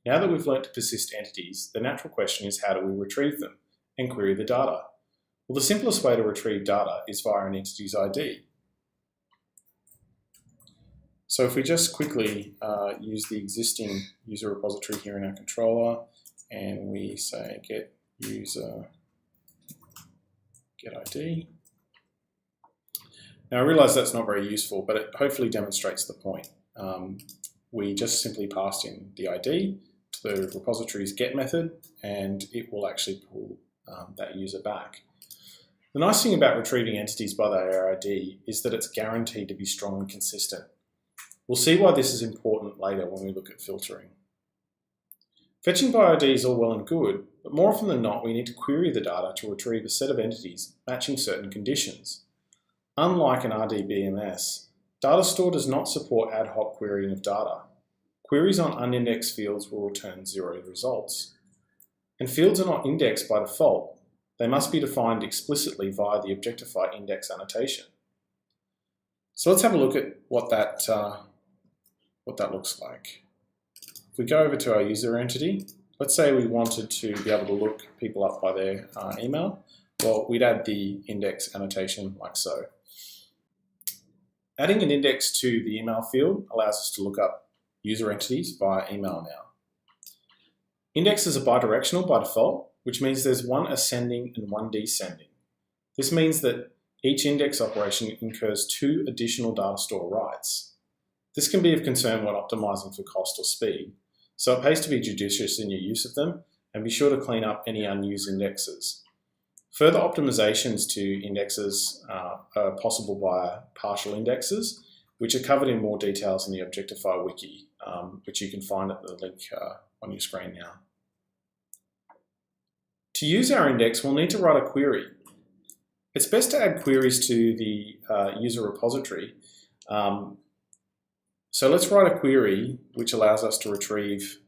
Now that we've learnt to persist entities, the natural question is how do we retrieve them and query the data? Well, the simplest way to retrieve data is via an entity's ID. So if we just quickly use the existing user repository here in our controller, and we say get user get ID. Now I realize that's not very useful, but it hopefully demonstrates the point. We just simply passed in the ID to the repository's get method, and it will actually pull that user back. The nice thing about retrieving entities by their ID is that it's guaranteed to be strong and consistent. We'll see why this is important later when we look at filtering. Fetching by ID is all well and good, but more often than not we need to query the data to retrieve a set of entities matching certain conditions. Unlike an RDBMS, Datastore does not support ad hoc querying of data. Queries on unindexed fields will return 0 results. And fields are not indexed by default. They must be defined explicitly via the Objectify index annotation. So let's have a look at what that looks like. If we go over to our user entity, let's say we wanted to be able to look people up by their email. Well, we'd add the index annotation like so. Adding an index to the email field allows us to look up user entities via email now. Indexes are bidirectional by default, which means there's one ascending and one descending. This means that each index operation incurs 2 additional Datastore writes. This can be of concern when optimizing for cost or speed, so it pays to be judicious in your use of them and be sure to clean up any unused indexes. Further optimizations to indexes are possible via partial indexes, which are covered in more details in the Objectify wiki, which you can find at the link on your screen now. To use our index, we'll need to write a query. It's best to add queries to the user repository. So let's write a query which allows us to retrieve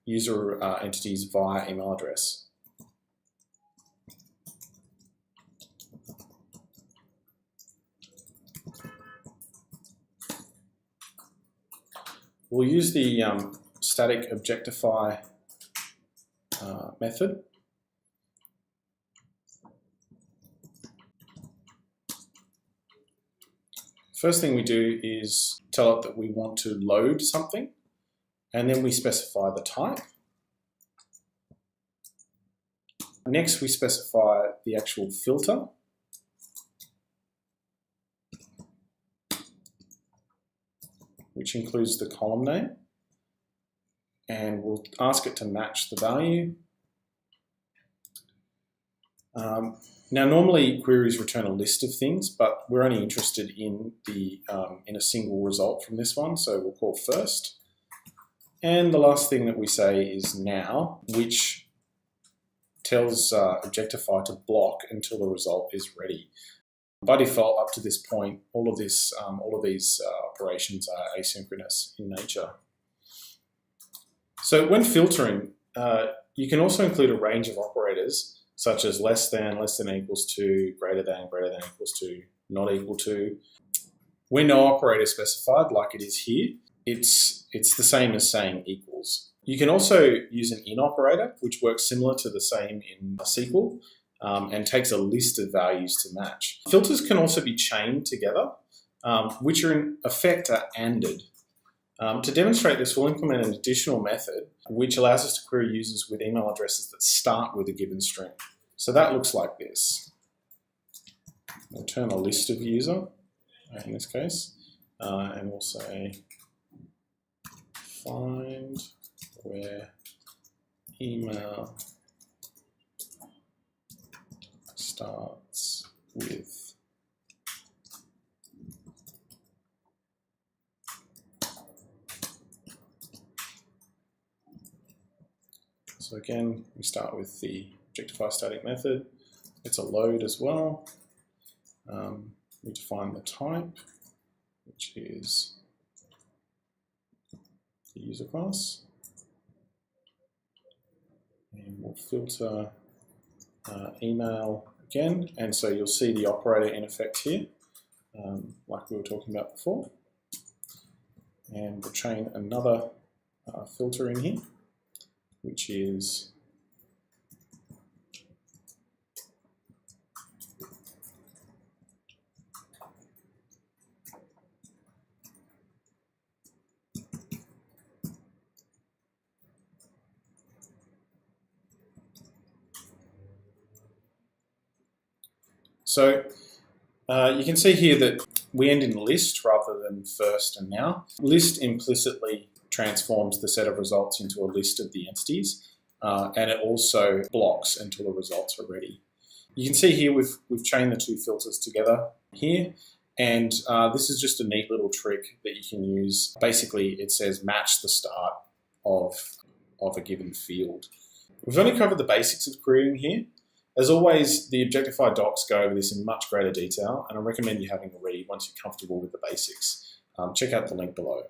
user entities via email address. We'll use the static Objectify method. First thing we do is tell it that we want to load something, and then we specify the type. Next, we specify the actual filter. Which includes the column name, and we'll ask it to match the value. Now, normally queries return a list of things, but we're only interested in a single result from this one, so we'll call first. And the last thing that we say is now, which tells Objectify to block until the result is ready. By default, up to this point, all of these operations are asynchronous in nature. So when filtering, you can also include a range of operators such as less than equals to, greater than equals to, not equal to. When no operator is specified, like it is here, it's the same as saying equals. You can also use an in operator, which works similar to the same in SQL, and takes a list of values to match. Filters can also be chained together, which are in effect are ANDed. To demonstrate this, we'll implement an additional method which allows us to query users with email addresses that start with a given string. So that looks like this. We'll return a list of user in this case, and we'll say find where email starts with so again, we start with the Objectify static method. It's a load as well. We define the type, which is the user class. And we'll filter email again, and so you'll see the operator in effect here, like we were talking about before. And we'll chain another filter in here. which is so you can see here that we end in list rather than first and now. List implicitly transforms the set of results into a list of the entities, and it also blocks until the results are ready. You can see here we've chained the two filters together here, and this is just a neat little trick that you can use. Basically, it says match the start of a given field. We've only covered the basics of querying here. As always, the Objectify docs go over this in much greater detail, and I recommend you having a read once you're comfortable with the basics. Check out the link below.